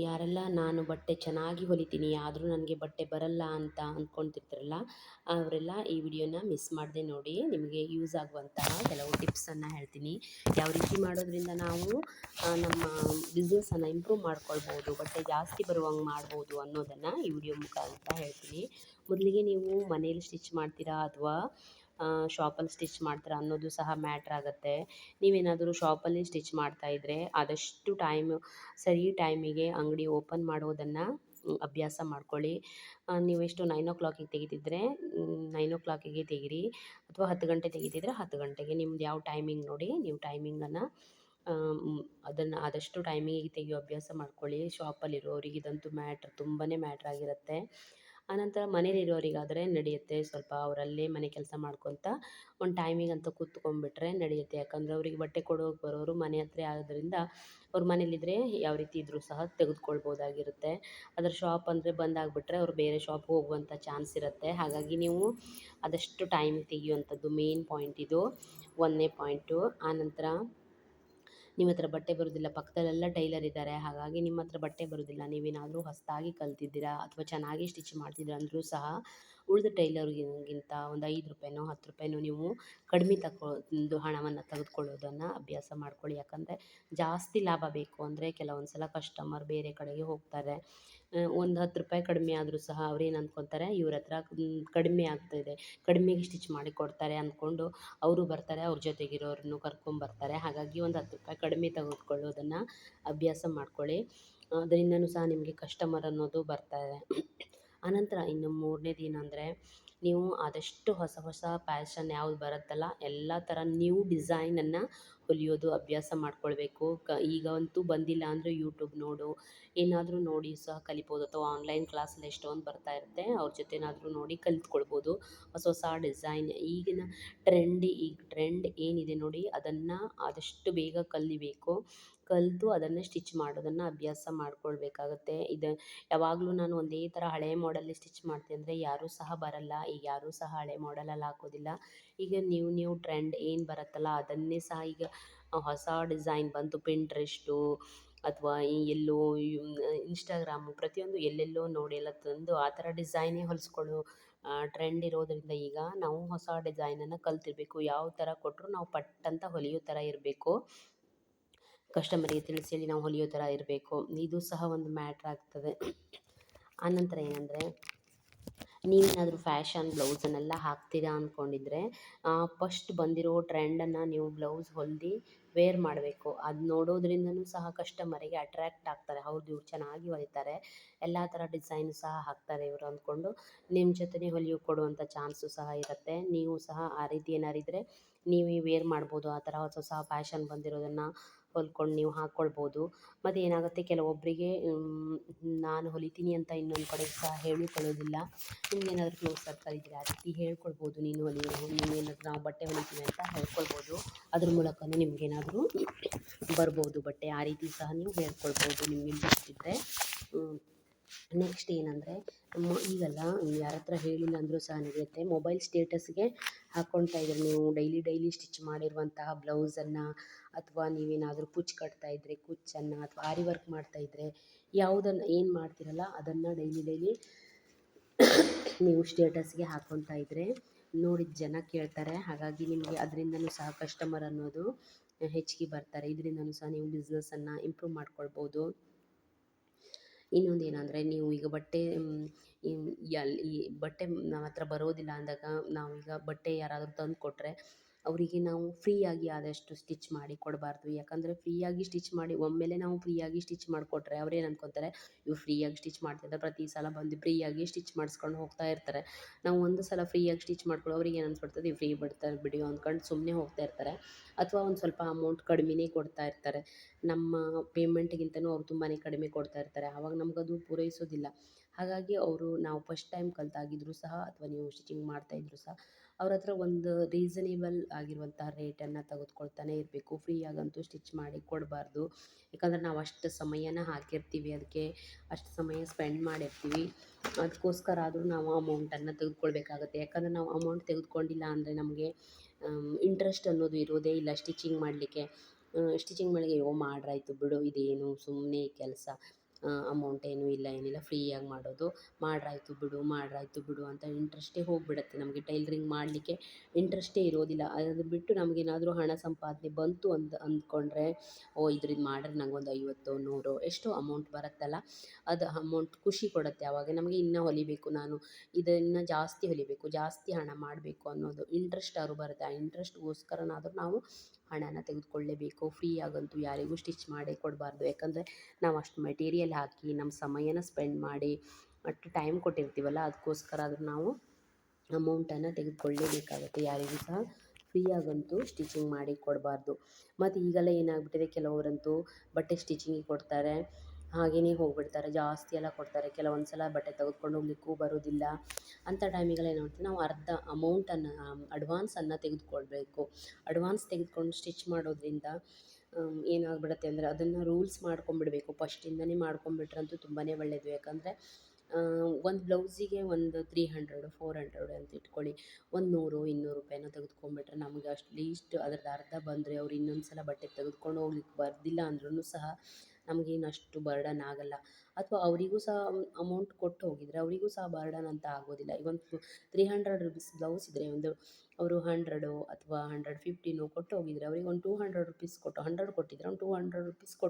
ಯಾರೆಲ್ಲ ನಾನು ಬಟ್ಟೆ ಚೆನ್ನಾಗಿ ಹೊಲಿತೀನಿ ಆದರೂ ನನಗೆ ಬಟ್ಟೆ ಬರಲ್ಲ ಅಂತ ಅಂದ್ಕೊಳ್ತಿರ್ತಾರಲ್ಲ, ಅವರೆಲ್ಲ ಈ ವಿಡಿಯೋನ ಮಿಸ್ ಮಾಡದೆ ನೋಡಿ. ನಿಮಗೆ ಯೂಸ್ ಆಗುವಂತಹ ಕೆಲವು ಟಿಪ್ಸನ್ನು ಹೇಳ್ತೀನಿ. ಯಾವ ರೀತಿ ಮಾಡೋದ್ರಿಂದ ನಾವು ನಮ್ಮ ಬಿಸ್ನೆಸ್ಸನ್ನು ಇಂಪ್ರೂವ್ ಮಾಡ್ಕೊಳ್ಬೋದು, ಬಟ್ಟೆ ಜಾಸ್ತಿ ಬರುವಂಗೆ ಮಾಡ್ಬೋದು ಅನ್ನೋದನ್ನು ಈ ವಿಡಿಯೋ ಮುಖಾಂತರ ಹೇಳ್ತೀನಿ. ಮೊದಲಿಗೆ ನೀವು ಮನೇಲಿ ಸ್ಟಿಚ್ ಮಾಡ್ತೀರಾ ಅಥವಾ ಶಾಪಲ್ಲಿ ಸ್ಟಿಚ್ ಮಾಡ್ತೀರಾ ಅನ್ನೋದು ಸಹ ಮ್ಯಾಟ್ರ್ ಆಗುತ್ತೆ. ನೀವೇನಾದರೂ ಶಾಪಲ್ಲಿ ಸ್ಟಿಚ್ ಮಾಡ್ತಾಯಿದ್ರೆ ಆದಷ್ಟು ಸರಿ ಟೈಮಿಗೆ ಅಂಗಡಿ ಓಪನ್ ಮಾಡೋದನ್ನು ಅಭ್ಯಾಸ ಮಾಡ್ಕೊಳ್ಳಿ. ನೀವೆಷ್ಟು 9 ತೆಗಿತಿದ್ರೆ 9 ತೆಗೀರಿ, ಅಥವಾ 10 ಗಂಟೆ ತೆಗಿತಿದ್ರೆ 10 ಗಂಟೆಗೆ. ನಿಮ್ದು ಯಾವ ಟೈಮಿಂಗ್ ನೋಡಿ ನೀವು ಟೈಮಿಂಗನ್ನು ಅದನ್ನು ಆದಷ್ಟು ಟೈಮಿಗೆ ತೆಗೆಯೋ ಅಭ್ಯಾಸ ಮಾಡ್ಕೊಳ್ಳಿ. ಶಾಪಲ್ಲಿರೋರಿಗೆ ಇದಂತೂ ತುಂಬಾ ಮ್ಯಾಟ್ರ್ ಆಗಿರುತ್ತೆ. ಆನಂತರ ಮನೇಲಿರೋರಿಗಾದರೆ ನಡೆಯುತ್ತೆ, ಸ್ವಲ್ಪ ಅವರಲ್ಲೇ ಮನೆ ಕೆಲಸ ಮಾಡ್ಕೊತ ಒಂದು ಟೈಮಿಗಂತ ಕೂತ್ಕೊಂಡ್ಬಿಟ್ರೆ ನಡೆಯುತ್ತೆ. ಯಾಕಂದರೆ ಅವ್ರಿಗೆ ಬಟ್ಟೆ ಕೊಡೋಕೆ ಬರೋರು ಮನೆ ಹತ್ರ ಆದ್ದರಿಂದ ಅವ್ರ ಮನೇಲಿದ್ದರೆ ಯಾವ ರೀತಿ ಇದ್ದರೂ ಸಹ ತೆಗೆದುಕೊಳ್ಬೋದಾಗಿರುತ್ತೆ. ಅದರ ಶಾಪ್ ಅಂದರೆ ಬಂದಾಗಿಬಿಟ್ರೆ ಅವ್ರು ಬೇರೆ ಶಾಪ್ಗೆ ಹೋಗುವಂಥ ಚಾನ್ಸ್ ಇರುತ್ತೆ. ಹಾಗಾಗಿ ನೀವು ಆದಷ್ಟು ಟೈಮ್ ತೆಗೆಯುವಂಥದ್ದು ಮೇನ್ ಪಾಯಿಂಟ್ ಇದು, 1ನೇ ಪಾಯಿಂಟು. ಆನಂತರ ನಿಮ್ಮ ಹತ್ರ ಬಟ್ಟೆ ಬರೋದಿಲ್ಲ, ಪಕ್ಕದಲ್ಲೆಲ್ಲ ಟೈಲರ್ ಇದ್ದಾರೆ, ಹಾಗಾಗಿ ನಿಮ್ಮ ಹತ್ರ ಬಟ್ಟೆ ಬರೋದಿಲ್ಲ, ನೀವೇನಾದರೂ ಹೊಸದಾಗಿ ಕಲ್ತಿದ್ದೀರಾ ಅಥವಾ ಚೆನ್ನಾಗಿ ಸ್ಟಿಚ್ ಮಾಡ್ತಿದ್ದೀರಾ ಅಂದರೂ ಸಹ ಉಳಿದ ಟೈಲರ್ಗಿಂತ ಒಂದು ₹5 ₹10 ನೀವು ಕಡಿಮೆ ಹಣವನ್ನು ತೆಗೆದುಕೊಳ್ಳೋದನ್ನು ಅಭ್ಯಾಸ ಮಾಡ್ಕೊಳ್ಳಿ. ಯಾಕಂದರೆ ಜಾಸ್ತಿ ಲಾಭ ಬೇಕು ಅಂದರೆ ಕೆಲವೊಂದು ಸಲ ಕಸ್ಟಮರ್ ಬೇರೆ ಕಡೆಗೆ ಹೋಗ್ತಾರೆ. ಒಂದು ₹10 ಕಡಿಮೆ ಆದರೂ ಸಹ ಅವ್ರೇನು ಅಂದ್ಕೊತಾರೆ, ಇವ್ರ ಹತ್ರ ಕಡಿಮೆ ಆಗ್ತಾಯಿದೆ, ಕಡಿಮೆಗೆ ಸ್ಟಿಚ್ ಮಾಡಿ ಕೊಡ್ತಾರೆ ಅಂದ್ಕೊಂಡು ಅವರು ಬರ್ತಾರೆ, ಅವ್ರ ಜೊತೆಗಿರೋರನ್ನು ಕರ್ಕೊಂಬರ್ತಾರೆ. ಹಾಗಾಗಿ ಒಂದು ₹10 ಕಡಿಮೆ ತೆಗೆದುಕೊಳ್ಳೋದನ್ನು ಅಭ್ಯಾಸ ಮಾಡ್ಕೊಳ್ಳಿ. ಅದರಿಂದನೂ ಸಹ ನಿಮಗೆ ಕಸ್ಟಮರ್ ಅನ್ನೋದು ಬರ್ತಾರೆ. ಆನಂತರ ಇನ್ನು 3ನೇದು ಏನಂದರೆ, ನೀವು ಆದಷ್ಟು ಹೊಸ ಹೊಸ ಪ್ಯಾಷನ್ ಯಾವ್ದು ಬರುತ್ತಲ್ಲ ಎಲ್ಲ ಥರ ನ್ಯೂ ಡಿಸೈನನ್ನು ಹೊಲಿಯೋದು ಅಭ್ಯಾಸ ಮಾಡ್ಕೊಳ್ಬೇಕು. ಈಗ ಅಂತೂ ಬಂದಿಲ್ಲ ಅಂದರೆ ಯೂಟ್ಯೂಬ್ ಏನಾದರೂ ನೋಡಿ ಸಹ ಕಲಿಬೋದು, ಅಥವಾ ಆನ್ಲೈನ್ ಕ್ಲಾಸಲ್ಲಿ ಎಷ್ಟೊಂದು ಬರ್ತಾ ಇರುತ್ತೆ, ಅವ್ರ ಜೊತೆನಾದರೂ ನೋಡಿ ಕಲಿತ್ಕೊಳ್ಬೋದು ಹೊಸ ಹೊಸ ಡಿಸೈನ್. ಈಗಿನ ಟ್ರೆಂಡ್ ಏನಿದೆ ನೋಡಿ ಅದನ್ನು ಆದಷ್ಟು ಬೇಗ ಕಲಿತು ಅದನ್ನು ಸ್ಟಿಚ್ ಮಾಡೋದನ್ನು ಅಭ್ಯಾಸ ಮಾಡ್ಕೊಳ್ಬೇಕಾಗತ್ತೆ. ಯಾವಾಗಲೂ ನಾನು ಒಂದೇ ಥರ ಹಳೆ ಮಾಡೆಲ್ಲಿ ಸ್ಟಿಚ್ ಮಾಡ್ತೀನಿ ಅಂದರೆ ಯಾರೂ ಸಹ ಬರಲ್ಲ. ಈಗ ಯಾರೂ ಸಹ ಹಳೆ ಮಾಡೆಲಲ್ಲಿ ಹಾಕೋದಿಲ್ಲ. ಈಗ ನ್ಯೂ ಟ್ರೆಂಡ್ ಏನು ಬರುತ್ತಲ್ಲ ಅದನ್ನೇ ಸಹ ಈಗ ಹೊಸ ಡಿಸೈನ್ ಬಂತು, ಪಿಂಟ್ರೆಸ್ಟು ಅಥವಾ ಎಲ್ಲೋ ಇನ್ಸ್ಟಾಗ್ರಾಮು, ಪ್ರತಿಯೊಂದು ಎಲ್ಲೆಲ್ಲೋ ನೋಡಿ ಎಲ್ಲ ತಂದು ಆ ಥರ ಡಿಸೈನೇ ಹೊಲಿಸ್ಕೊಳ್ಳೋ ಟ್ರೆಂಡ್ ಇರೋದರಿಂದ ಈಗ ನಾವು ಹೊಸ ಡಿಸೈನನ್ನು ಕಲ್ತಿರಬೇಕು. ಯಾವ ಥರ ಕೊಟ್ಟರು ನಾವು ಪಟ್ಟಂತ ಹೊಲಿಯೋ ಥರ ಇರಬೇಕು, ಕಸ್ಟಮರಿಗೆ ತಿಳಿಸಿ ಹೇಳಿ ನಾವು ಹೊಲಿಯೋ ಥರ ಇರಬೇಕು. ಇದು ಸಹ ಒಂದು ಮ್ಯಾಟ್ರ್ ಆಗ್ತದೆ. ಆನಂತರ ಏನಂದರೆ, ನೀವೇನಾದರೂ ಫ್ಯಾಷನ್ ಬ್ಲೌಸನ್ನೆಲ್ಲ ಹಾಕ್ತೀರಾ ಅಂದ್ಕೊಂಡಿದ್ರೆ ಫಸ್ಟ್ ಬಂದಿರೋ ಟ್ರೆಂಡನ್ನು ನೀವು ಬ್ಲೌಸ್ ಹೊಲ್ದು ವೇರ್ ಮಾಡಬೇಕು. ಅದು ನೋಡೋದ್ರಿಂದನೂ ಸಹ ಕಸ್ಟಮರಿಗೆ ಅಟ್ರ್ಯಾಕ್ಟ್ ಆಗ್ತಾರೆ, ಹೌದು ಇವ್ರು ಚೆನ್ನಾಗಿ ಹೊಲಿತಾರೆ, ಎಲ್ಲ ಥರ ಡಿಸೈನು ಸಹ ಹಾಕ್ತಾರೆ ಇವರು ಅಂದ್ಕೊಂಡು ನಿಮ್ಮ ಜೊತೆನೇ ಹೊಲಿಯೋಕೆ ಕೊಡುವಂಥ ಚಾನ್ಸು ಸಹ ಇರುತ್ತೆ. ನೀವು ಸಹ ಆ ರೀತಿ ಏನಾರಿದ್ದರೆ ನೀವೇ ವೇರ್ ಮಾಡ್ಬೋದು. ಆ ಥರ ಹೊಸ ಹೊಸ ಫ್ಯಾಷನ್ ಬಂದಿರೋದನ್ನು ಹೊಲ್ಕೊಂಡು ನೀವು ಹಾಕ್ಕೊಳ್ಬೋದು. ಮತ್ತು ಏನಾಗುತ್ತೆ, ಕೆಲವೊಬ್ಬರಿಗೆ ನಾನು ಹೊಲಿತೀನಿ ಅಂತ ಇನ್ನೊಂದು ಕಡೆ ಸಹ ಹೇಳಿಕೊಳ್ಳೋದಿಲ್ಲ. ನಿಮ್ಗೇನಾದರೂ ಕ್ಲೋಸ್ ಸರ್ಕಲ್ ಇದ್ದರೆ ಆ ರೀತಿ ಹೇಳ್ಕೊಳ್ಬೋದು, ನೀವೇನಾದರೂ ನಾವು ಬಟ್ಟೆ ಹೊಲಿತೀವಿ ಅಂತ ಹೇಳ್ಕೊಳ್ಬೋದು. ಅದ್ರ ಮೂಲಕವೂ ನಿಮಗೇನಾದರೂ ಬರ್ಬೋದು ಬಟ್ಟೆ, ಆ ರೀತಿ ಸಹ ನೀವು ಹೇಳ್ಕೊಳ್ಬೋದು ನಿಮ್ಗೆ ಇಂಟ್ರೆಸ್ಟ್ ಇದ್ದರೆ. ನೆಕ್ಸ್ಟ್ ಏನಂದರೆ, ಈಗೆಲ್ಲ ಯಾರ ಹತ್ರ ಹೇಳಿಲ್ಲ ಅಂದರೂ ಸಹ ನಡೆಯುತ್ತೆ, ಮೊಬೈಲ್ ಸ್ಟೇಟಸ್ಗೆ ಹಾಕ್ಕೊಳ್ತಾ ಇದ್ರೆ ನೀವು ಡೈಲಿ ಸ್ಟಿಚ್ ಮಾಡಿರುವಂತಹ ಬ್ಲೌಸನ್ನು, ಅಥವಾ ನೀವೇನಾದರೂ ಕುಚ್ಚು ಕಟ್ತಾಯಿದ್ರೆ ಕುಚ್ಚನ್ನು, ಅಥವಾ ಆರಿ ವರ್ಕ್ ಮಾಡ್ತಾಯಿದ್ರೆ ಯಾವುದನ್ನು ಏನು ಮಾಡ್ತೀರಲ್ಲ ಅದನ್ನು ಡೈಲಿ ನೀವು ಸ್ಟೇಟಸ್ಗೆ ಹಾಕ್ಕೊಳ್ತಾ ಇದ್ದರೆ ನೋಡಿದ ಜನ ಕೇಳ್ತಾರೆ. ಹಾಗಾಗಿ ನಿಮಗೆ ಅದರಿಂದನೂ ಸಹ ಕಸ್ಟಮರ್ ಅನ್ನೋದು ಹೆಚ್ಚಿಗೆ ಬರ್ತಾರೆ. ಇದರಿಂದನೂ ಸಹ ನೀವು ಬಿಸ್ನೆಸ್ಸನ್ನು ಇಂಪ್ರೂವ್ ಮಾಡ್ಕೊಳ್ಬೋದು. ಇನ್ನೊಂದು ಏನಂದರೆ, ನೀವು ಈಗ ಈ ಬಟ್ಟೆ ನಮ್ಮ ಹತ್ರ ಬರೋದಿಲ್ಲ ಅಂದಾಗ ನಾವೀಗ ಬಟ್ಟೆ ಯಾರಾದರೂ ತಂದು ಕೊಟ್ಟರೆ ಅವರಿಗೆ ನಾವು ಫ್ರೀಯಾಗಿ ಆದಷ್ಟು ಸ್ಟಿಚ್ ಮಾಡಿ ಕೊಡಬಾರ್ದು. ಯಾಕಂದರೆ ಫ್ರೀಯಾಗಿ ಸ್ಟಿಚ್ ಮಾಡಿ ಒಮ್ಮೆಲೇ ನಾವು ಫ್ರೀಯಾಗಿ ಸ್ಟಿಚ್ ಮಾಡಿಕೊಟ್ರೆ ಅವ್ರೇನು ಅಂದ್ಕೊತಾರೆ, ಇವ್ರು ಫ್ರೀಯಾಗಿ ಸ್ಟಿಚ್ ಮಾಡ್ತಿದ್ದಾರೆ, ಪ್ರತಿ ಸಲ ಬಂದು ಫ್ರೀಯಾಗಿ ಸ್ಟಿಚ್ ಮಾಡಿಸ್ಕೊಂಡು ಹೋಗ್ತಾ ಇರ್ತಾರೆ. ನಾವು ಒಂದು ಸಲ ಫ್ರೀಯಾಗಿ ಸ್ಟಿಚ್ ಮಾಡ್ಕೊಳ್ಳೋ ಅವ್ರಿಗೆ ಏನು ಅನ್ಸ್ಬಿಡ್ತದೆ, ಫ್ರೀ ಬಿಡ್ತಾರೆ ಬಿಡಿ ಅಂದ್ಕೊಂಡು ಸುಮ್ಮನೆ ಹೋಗ್ತಾ ಇರ್ತಾರೆ, ಅಥವಾ ಒಂದು ಸ್ವಲ್ಪ ಅಮೌಂಟ್ ಕಡಿಮೆನೇ ಕೊಡ್ತಾ ಇರ್ತಾರೆ. ನಮ್ಮ ಪೇಮೆಂಟ್ಗಿಂತನೂ ಅವ್ರು ತುಂಬಾ ಕಡಿಮೆ ಕೊಡ್ತಾ ಇರ್ತಾರೆ. ಆವಾಗ ನಮಗದು ಪೂರೈಸೋದಿಲ್ಲ. ಹಾಗಾಗಿ ನಾವು ಫಸ್ಟ್ ಟೈಮ್ ಕಲ್ತಾಗಿದ್ದರೂ ಸಹ ಅಥವಾ ನೀವು ಸ್ಟಿಚಿಂಗ್ ಮಾಡ್ತಾಯಿದ್ರು ಸಹ ಅವ್ರ ಹತ್ರ ಒಂದು ರೀಸನೇಬಲ್ ಆಗಿರುವಂಥ ರೇಟನ್ನು ತೆಗೆದುಕೊಳ್ತಾನೆ ಇರಬೇಕು. ಫ್ರೀಯಾಗಂತೂ ಸ್ಟಿಚ್ ಮಾಡಿ ಕೊಡಬಾರ್ದು. ಯಾಕಂದರೆ ನಾವು ಅಷ್ಟು ಸಮಯನ ಹಾಕಿರ್ತೀವಿ, ಅದಕ್ಕೆ ಅಷ್ಟು ಸಮಯ ಸ್ಪೆಂಡ್ ಮಾಡಿರ್ತೀವಿ, ಅದಕ್ಕೋಸ್ಕರ ಆದರೂ ನಾವು ಅಮೌಂಟನ್ನು ತೆಗೆದುಕೊಳ್ಬೇಕಾಗತ್ತೆ. ಯಾಕಂದರೆ ನಾವು ಅಮೌಂಟ್ ತೆಗೆದುಕೊಂಡಿಲ್ಲ ಅಂದರೆ ನಮಗೆ ಇಂಟ್ರೆಸ್ಟ್ ಅನ್ನೋದು ಇರೋದೇ ಇಲ್ಲ ಸ್ಟಿಚಿಂಗ್ ಮಾಡಲಿಕ್ಕೆ. ಸ್ಟಿಚಿಂಗ್ ಮಾಡಿದ್ರೆ ಮಾಡ್ರಾಯ್ತು ಬಿಡು, ಇದೇನು ಸುಮ್ಮನೆ ಕೆಲಸ ಅಮೌಂಟ್ ಏನೂ ಇಲ್ಲ ಏನಿಲ್ಲ ಫ್ರೀಯಾಗಿ ಮಾಡೋದು. ಮಾಡ್ರಾಯ್ತು ಬಿಡು ಅಂತ ಇಂಟ್ರೆಸ್ಟೇ ಹೋಗಿಬಿಡತ್ತೆ ನಮಗೆ. ಟೈಲರಿಂಗ್ ಮಾಡಲಿಕ್ಕೆ ಇಂಟ್ರೆಸ್ಟೇ ಇರೋದಿಲ್ಲ. ಅದು ಬಿಟ್ಟು ನಮಗೇನಾದರೂ ಹಣ ಸಂಪಾದನೆ ಬಂತು ಅಂತ ಅಂದ್ಕೊಂಡ್ರೆ, ಓ ಇದರಿಂದ ಮಾಡಿದ್ರೆ ನಂಗೊಂದು 50 100 ಎಷ್ಟೋ ಅಮೌಂಟ್ ಬರುತ್ತಲ್ಲ, ಅದು ಅಮೌಂಟ್ ಖುಷಿ ಕೊಡುತ್ತೆ. ಆವಾಗ ನಮಗೆ ಇನ್ನೂ ಹೊಲಿಬೇಕು, ನಾನು ಇದನ್ನು ಜಾಸ್ತಿ ಹೊಲಿಬೇಕು, ಜಾಸ್ತಿ ಹಣ ಮಾಡಬೇಕು ಅನ್ನೋದು ಇಂಟ್ರೆಸ್ಟಾದ್ರು ಬರುತ್ತೆ. ಆ ಇಂಟ್ರೆಸ್ಟ್ಗೋಸ್ಕರನಾದರೂ ನಾವು ಹಣನ ತೆಗೆದುಕೊಳ್ಳಲೇಬೇಕು. ಫ್ರೀಯಾಗಂತೂ ಯಾರಿಗೂ ಸ್ಟಿಚ್ ಮಾಡೇ ಕೊಡಬಾರ್ದು. ಯಾಕಂದರೆ ನಾವು ಅಷ್ಟು ಮೆಟೀರಿಯಲ್ ಹಾಕಿ ನಮ್ಮ ಸಮಯನ ಸ್ಪೆಂಡ್ ಮಾಡಿ ಅಷ್ಟು ಟೈಮ್ ಕೊಟ್ಟಿರ್ತೀವಲ್ಲ, ಅದಕ್ಕೋಸ್ಕರ ಆದರೂ ನಾವು ಅಮೌಂಟನ್ನು ತೆಗೆದುಕೊಳ್ಳಲೇಬೇಕಾಗುತ್ತೆ. ಯಾರಿಗೂ ಸಹ ಫ್ರೀಯಾಗಂತೂ ಸ್ಟಿಚಿಂಗ್ ಮಾಡಿ ಕೊಡಬಾರ್ದು. ಮತ್ತು ಈಗೆಲ್ಲ ಏನಾಗ್ಬಿಟ್ಟಿದೆ, ಕೆಲವರಂತೂ ಬಟ್ಟೆ ಸ್ಟಿಚಿಂಗಿಗೆ ಕೊಡ್ತಾರೆ, ಹಾಗೆಯೇ ಹೋಗಿಬಿಡ್ತಾರೆ, ಜಾಸ್ತಿ ಎಲ್ಲ ಕೊಡ್ತಾರೆ. ಕೆಲವೊಂದು ಸಲ ಬಟ್ಟೆ ತೆಗೆದುಕೊಂಡು ಹೋಗ್ಲಿಕ್ಕೂ ಬರೋದಿಲ್ಲ. ಅಂಥ ಟೈಮಿಗೆಲ್ಲ ಏನು ಮಾಡ್ತೀವಿ ನಾವು, ಅರ್ಧ ಅಮೌಂಟನ್ನು ಅಡ್ವಾನ್ಸನ್ನು ತೆಗೆದುಕೊಳ್ಬೇಕು. ಅಡ್ವಾನ್ಸ್ ತೆಗೆದುಕೊಂಡು ಸ್ಟಿಚ್ ಮಾಡೋದ್ರಿಂದ ಏನಾಗ್ಬಿಡುತ್ತೆ ಅಂದರೆ, ಅದನ್ನು ರೂಲ್ಸ್ ಮಾಡ್ಕೊಂಬಿಡಬೇಕು. ಫಸ್ಟಿಂದನೇ ಮಾಡ್ಕೊಂಬಿಟ್ರಂತೂ ತುಂಬಾ ಒಳ್ಳೆಯದು. ಯಾಕಂದರೆ ಒಂದು ಬ್ಲೌಸಿಗೆ ಒಂದು 300 400 ಅಂತ ಇಟ್ಕೊಳ್ಳಿ, ಒಂದು 100 200 ರೂಪಾಯಿನ ತೆಗೆದುಕೊಂಬಿಟ್ರೆ ನಮಗೆ ಲೀಸ್ಟ್ ಅದ್ರದ್ದು ಅರ್ಧ ಬಂದರೆ, ಅವ್ರು ಇನ್ನೊಂದು ಸಲ ಬಟ್ಟೆ ತೆಗೆದುಕೊಂಡು ಹೋಗ್ಲಿಕ್ಕೆ ಬರ್ದಿಲ್ಲ ಅಂದ್ರೂ ಸಹ ನಮಗೇನು ಅಷ್ಟು ಬರ್ಡನ್ ಆಗೋಲ್ಲ. ಅಥವಾ ಅವರಿಗೂ ಸಹ ಅಮೌಂಟ್ ಕೊಟ್ಟು ಹೋಗಿದರೆ ಅವರಿಗೂ ಸಹ ಬರ್ಡನ್ ಅಂತ ಆಗೋದಿಲ್ಲ. ಈಗ ಒಂದು 300 ರುಪೀಸ್ ಬ್ಲೌಸ್ ಇದ್ದರೆ, ಅವರು 100 ಅಥವಾ 115 ಕೊಟ್ಟು ಹೋಗಿದರೆ, ಅವರಿಗೆ ಒಂದು 200 ರುಪೀಸ್ ಕೊಟ್ಟು 100 ಕೊಟ್ಟಿದ್ರೆ ಒಂದು 200 ರುಪೀಸ್ ಕೊಟ್ಟು